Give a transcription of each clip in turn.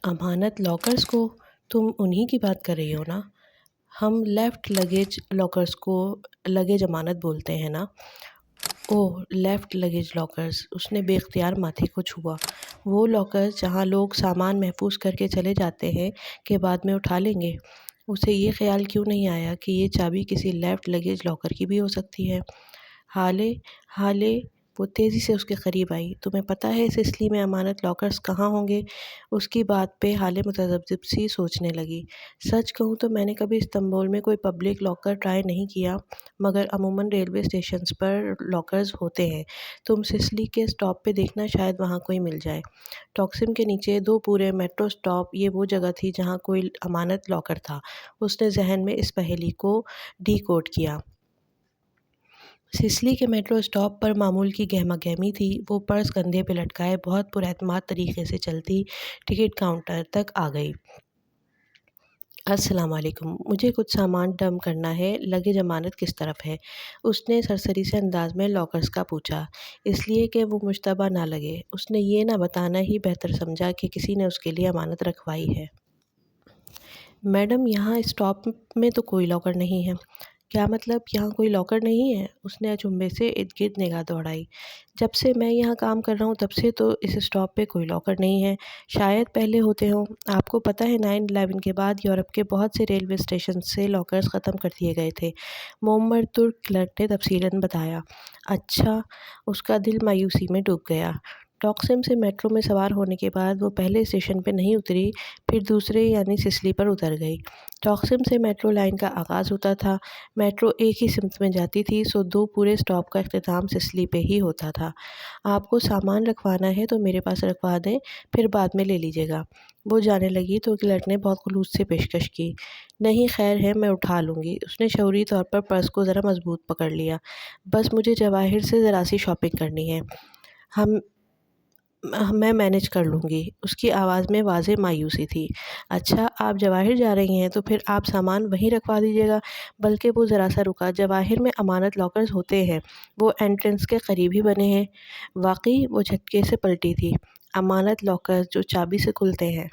امانت لاکرز کو تم انہی کی بات کر رہی ہو نا؟ ہم لیفٹ لگیج لاکرز کو لگیج امانت بولتے ہیں نا؟ اوہ لیفٹ لگیج لاکرز، اس نے بے اختیار ماتھے کو چھوا۔ وہ لاکرز جہاں لوگ سامان محفوظ کر کے چلے جاتے ہیں کہ بعد میں اٹھا لیں گے۔ اسے یہ خیال کیوں نہیں آیا کہ یہ چابی کسی لیفٹ لگیج لاکر کی بھی ہو سکتی ہے؟ ہالے وہ تیزی سے اس کے قریب آئی۔ تمہیں پتہ ہے سسلی میں امانت لاکرز کہاں ہوں گے؟ اس کی بات پہ ہالے متذبذب سی سوچنے لگی۔ سچ کہوں تو میں نے کبھی استنبول میں کوئی پبلک لاکر ٹرائی نہیں کیا، مگر عموماً ریلوے اسٹیشنز پر لاکرز ہوتے ہیں۔ تم سسلی کے اسٹاپ پہ دیکھنا، شاید وہاں کوئی مل جائے۔ ٹاکسم کے نیچے 2 پورے میٹرو اسٹاپ، یہ وہ جگہ تھی جہاں کوئی امانت لاکر تھا۔ اس نے ذہن میں اس پہیلی کو ڈی کوڈ کیا۔ سسلی کے میٹرو اسٹاپ پر معمول کی گہما گہمی تھی۔ وہ پرس کندھے پہ لٹکائے بہت پر اعتماد طریقے سے چلتی ٹکٹ کاؤنٹر تک آ گئی۔ السلام علیکم، مجھے کچھ سامان ڈمپ کرنا ہے، لگیج امانت کس طرف ہے؟ اس نے سرسری سے انداز میں لاکرز کا پوچھا، اس لیے کہ وہ مشتبہ نہ لگے۔ اس نے یہ نہ بتانا ہی بہتر سمجھا کہ کسی نے اس کے لیے امانت رکھوائی ہے۔ میڈم، یہاں اسٹاپ میں تو کوئی لاکر نہیں ہے۔ کیا مطلب یہاں کوئی لاکر نہیں ہے؟ اس نے اچنبھے سے ارد گرد نگاہ دوڑائی۔ جب سے میں یہاں کام کر رہا ہوں تب سے تو اس اسٹاپ پہ کوئی لاکر نہیں ہے۔ شاید پہلے ہوتے ہوں۔ آپ کو پتہ ہے 9/11 کے بعد یورپ کے بہت سے ریلوے اسٹیشن سے لاکرز ختم کر دیے گئے تھے، معمر ترک کلرک نے تفصیلاً بتایا۔ اچھا، اس کا دل مایوسی میں ڈوب گیا۔ ٹاکسم سے میٹرو میں سوار ہونے کے بعد وہ پہلے اسٹیشن پہ نہیں اتری، پھر دوسرے یعنی سسلی پر اتر گئی۔ ٹاکسم سے میٹرو لائن کا آغاز ہوتا تھا۔ میٹرو ایک ہی سمت میں جاتی تھی، سو 2 پورے اسٹاپ کا اختتام سسلی پہ ہی ہوتا تھا۔ آپ کو سامان رکھوانا ہے تو میرے پاس رکھوا دیں، پھر بعد میں لے لیجیے گا۔ وہ جانے لگی تو کلرک نے بہت خلوص سے پیشکش کی۔ نہیں خیر ہے، میں اٹھا لوں گی۔ اس نے شعوری طور پر پرس کو ذرا مضبوط پکڑ لیا۔ بس مجھے جواہر سے ذرا سی شاپنگ کرنی ہے، میں مینج کر لوں گی۔ اس کی آواز میں واضح مایوسی تھی۔ اچھا، آپ جواہر جا رہی ہیں تو پھر آپ سامان وہیں رکھوا دیجیے گا۔ بلکہ وہ ذرا سا رکا، جواہر میں امانت لاکرز ہوتے ہیں، وہ انٹرنس کے قریب ہی بنے ہیں۔ واقعی؟ وہ جھٹکے سے پلٹی تھی۔ امانت لاکرز جو چابی سے کھلتے ہیں؟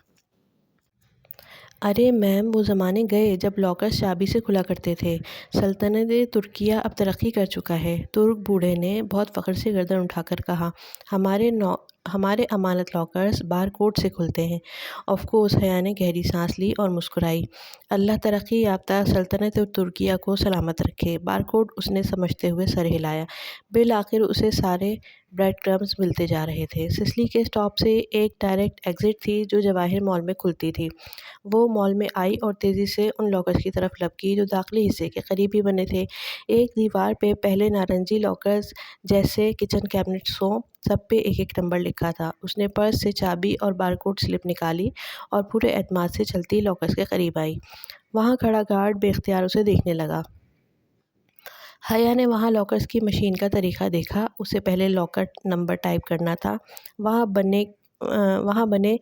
ارے میم، وہ زمانے گئے جب لاکرز چابی سے کھلا کرتے تھے۔ سلطنت ترکیہ اب ترقی کر چکا ہے، ترک بوڑھے نے بہت فخر سے گردن اٹھا کر کہا۔ ہمارے امانت لاکرز بار کوڈ سے کھلتے ہیں۔ آف کورس، حیا نے گہری سانس لی اور مسکرائی۔ اللہ ترقی یافتہ سلطنت ترکیہ کو سلامت رکھے۔ بار کوڈ، اس نے سمجھتے ہوئے سر ہلایا۔ بالآخر اسے سارے بریڈ کرمز ملتے جا رہے تھے۔ سسلی کے اسٹاپ سے ایک ڈائریکٹ ایگزٹ تھی جو جواہر مال میں کھلتی تھی۔ وہ مال میں آئی اور تیزی سے ان لاکرز کی طرف لپکی کی جو داخلی حصے کے قریب ہی بنے تھے۔ ایک دیوار پہ پہلے نارنجی لاکرز جیسے کچن کیبنٹس ہوں، سب پہ 1 نمبر لکھا تھا۔ اس نے پرس سے چابی اور بارکوڈ سلپ نکالی اور پورے اعتماد سے چلتی لاکرز کے قریب آئی۔ وہاں کھڑا گارڈ بے اختیار اسے دیکھنے لگا۔ حیا نے وہاں لاکرز کی مشین کا طریقہ دیکھا۔ اسے پہلے لاکر نمبر ٹائپ کرنا تھا۔ وہاں بنے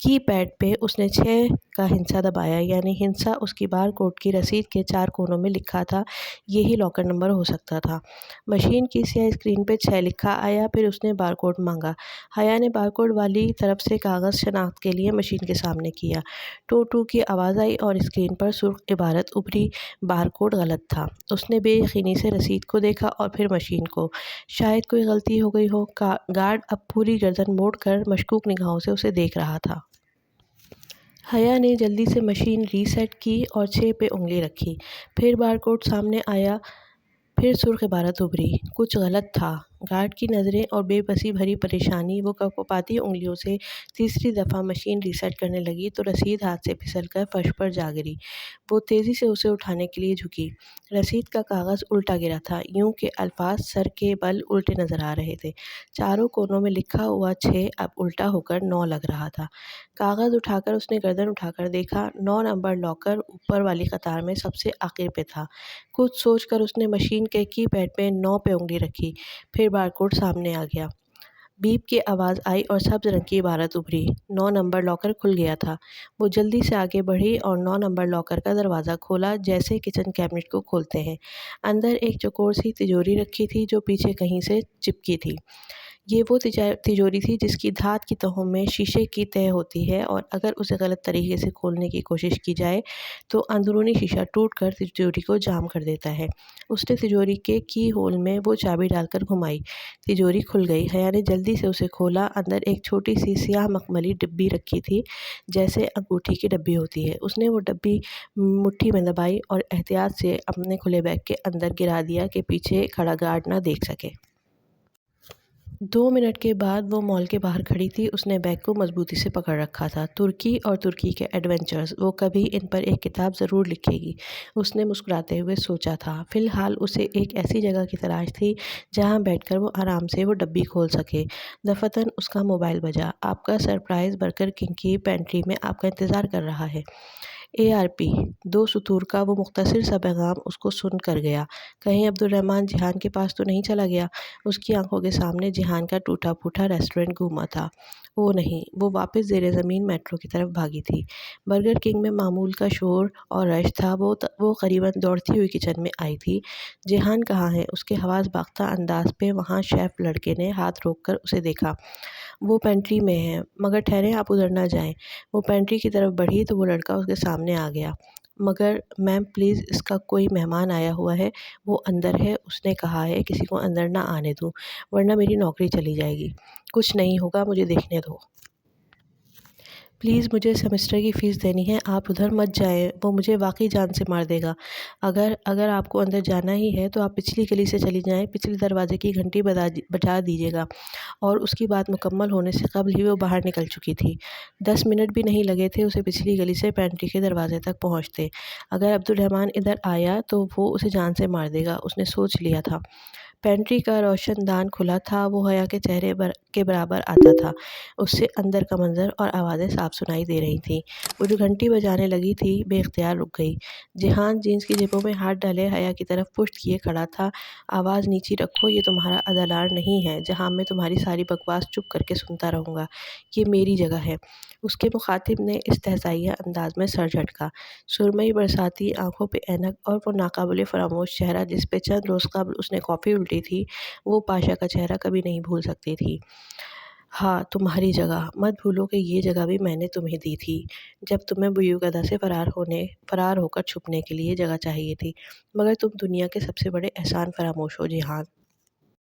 کی پیڈ پہ اس نے 6 کا ہندسہ دبایا، یعنی ہندسہ اس کی بار کوڈ کی رسید کے 4 کونوں میں لکھا تھا۔ یہی لاکر نمبر ہو سکتا تھا۔ مشین کی سیاہ اسکرین پہ 6 لکھا آیا، پھر اس نے بار کوڈ مانگا۔ حیا نے بار کوڈ والی طرف سے کاغذ شناخت کے لیے مشین کے سامنے کیا۔ ٹو ٹو کی آواز آئی اور اسکرین پر سرخ عبارت ابھری، بار کوڈ غلط تھا۔ اس نے بے یقینی سے رسید کو دیکھا اور پھر مشین کو۔ شاید کوئی غلطی ہو گئی ہو۔ گارڈ اب پوری گردن موڑ کر مشکوک نگاہوں سے اسے دیکھ رہا تھا۔ حیا نے جلدی سے مشین ری سیٹ کی اور 6 پہ انگلی رکھی۔ پھر بار کوڈ سامنے آیا، پھر سرخ عبارت ابھری۔ کچھ غلط تھا۔ گارڈ کی نظریں اور بے بسی بھری پریشانی، وہ کپکپاتی انگلیوں سے تیسری دفعہ مشین ری سیٹ کرنے لگی تو رسید ہاتھ سے پھسل کر فرش پر جا گری۔ وہ تیزی سے اسے اٹھانے کے لیے جھکی۔ رسید کا کاغذ الٹا گرا تھا، یوں کہ الفاظ سر کے بل الٹے نظر آ رہے تھے۔ چاروں کونوں میں لکھا ہوا 6 اب الٹا ہو کر 9 لگ رہا تھا۔ کاغذ اٹھا کر اس نے گردن اٹھا کر دیکھا۔ 9 نمبر لاکر اوپر والی قطار میں سب سے آخر پہ تھا۔ کچھ سوچ کر اس نے مشین کے کی پیڈ پہ 9 پہ انگلی رکھی۔ پھر بار کوڈ سامنے آ گیا۔ بیپ کی آواز آئی اور سبز رنگ کی عبارت ابھری۔ 9 نمبر لاکر کھل گیا تھا۔ وہ جلدی سے آگے بڑھی اور 9 نمبر لاکر کا دروازہ کھولا جیسے کچن کیبنٹ کو کھولتے ہیں۔ اندر ایک چوکور سی تجوری رکھی تھی جو پیچھے کہیں سے چپکی تھی۔ یہ وہ تجوری تھی جس کی دھات کی تہوں میں شیشے کی تہ ہوتی ہے، اور اگر اسے غلط طریقے سے کھولنے کی کوشش کی جائے تو اندرونی شیشہ ٹوٹ کر تجوری کو جام کر دیتا ہے۔ اس نے تجوری کے کی ہول میں وہ چابی ڈال کر گھمائی، تجوری کھل گئی۔ حیا نے جلدی سے اسے کھولا۔ اندر ایک چھوٹی سی سیاہ مخملی ڈبی رکھی تھی، جیسے انگوٹھی کی ڈبی ہوتی ہے۔ اس نے وہ ڈبی مٹھی میں دبائی اور احتیاط سے اپنے کھلے بیگ کے اندر گرا دیا کہ پیچھے کھڑا گارڈ نہ دیکھ سکے۔ 2 منٹ کے بعد وہ مال کے باہر کھڑی تھی۔ اس نے بیگ کو مضبوطی سے پکڑ رکھا تھا۔ ترکی اور ترکی کے ایڈونچرز، وہ کبھی ان پر ایک کتاب ضرور لکھے گی، اس نے مسکراتے ہوئے سوچا تھا۔ فی الحال اسے ایک ایسی جگہ کی تلاش تھی جہاں بیٹھ کر وہ آرام سے وہ ڈبی کھول سکے۔ دفعتاً اس کا موبائل بجا۔ آپ کا سرپرائز برگر کنگ کی پینٹری میں آپ کا انتظار کر رہا ہے۔ ARP 2 سطور کا وہ مختصر سا پیغام اس کو سن کر گیا۔ کہیں عبدالرحمن جیحان کے پاس تو نہیں چلا گیا؟ اس کی آنکھوں کے سامنے جیحان کا ٹوٹا پھوٹا ریسٹورنٹ گھوما تھا۔ اوہ نہیں، وہ واپس زیر زمین میٹرو کی طرف بھاگی تھی۔ برگر کنگ میں معمول کا شور اور رش تھا۔ وہ قریباً دوڑتی ہوئی کچن میں آئی تھی۔ جیحان کہاں ہے؟ اس کے حواس باختہ انداز پہ وہاں شیف لڑکے نے ہاتھ روک کر اسے دیکھا۔ وہ پینٹری میں ہے، مگر ٹھہریں، آپ ادھر نہ جائیں۔ وہ پینٹری کی طرف بڑھی تو وہ لڑکا اس کے سامنے آ گیا۔ مگر میم پلیز، اس کا کوئی مہمان آیا ہوا ہے، وہ اندر ہے، اس نے کہا ہے کسی کو اندر نہ آنے دوں، ورنہ میری نوکری چلی جائے گی۔ کچھ نہیں ہوگا، مجھے دیکھنے دو۔ پلیز، مجھے سیمسٹر کی فیس دینی ہے، آپ ادھر مت جائیں، وہ مجھے واقعی جان سے مار دے گا۔ اگر آپ کو اندر جانا ہی ہے تو آپ پچھلی گلی سے چلی جائیں، پچھلے دروازے کی گھنٹی بجا دیجیے گا۔ اور اس کی بات مکمل ہونے سے قبل ہی وہ باہر نکل چکی تھی۔ 10 منٹ بھی نہیں لگے تھے اسے پچھلی گلی سے پینٹری کے دروازے تک پہنچتے۔ اگر عبدالرحمن ادھر آیا تو وہ اسے جان سے مار دے گا، اس نے سوچ لیا تھا۔ پینٹری کا روشن دان کھلا تھا، وہ حیا کے چہرے کے برابر آتا تھا۔ اس سے اندر کا منظر اور آوازیں صاف سنائی دے رہی تھیں۔ وہ جو گھنٹی بجانے لگی تھی بے اختیار رک گئی۔ جیحان جینس کی جیبوں میں ہاتھ ڈالے حیا کی طرف پشت کیے کھڑا تھا۔ آواز نیچی رکھو، یہ تمہارا ادالار نہیں ہے جہاں میں تمہاری ساری بکواس چپ کر کے سنتا رہوں گا، یہ میری جگہ ہے۔ اس کے مخاطب نے استہزائیہ انداز میں سر جھٹکا۔ سرمئی برساتی آنکھوں پہ اینک اور وہ ناقابل فراموش چہرہ جس پہ چند روز قبل اس نے کافی الٹی تھی، وہ پاشا کا چہرہ کبھی نہیں بھول سکتی تھی۔ ہاں، تمہاری جگہ، مت بھولو کہ یہ جگہ بھی میں نے تمہیں دی تھی جب تمہیں بیوگدہ سے فرار ہو کر چھپنے کے لیے جگہ چاہیے تھی، مگر تم دنیا کے سب سے بڑے احسان فراموش ہو جیحان۔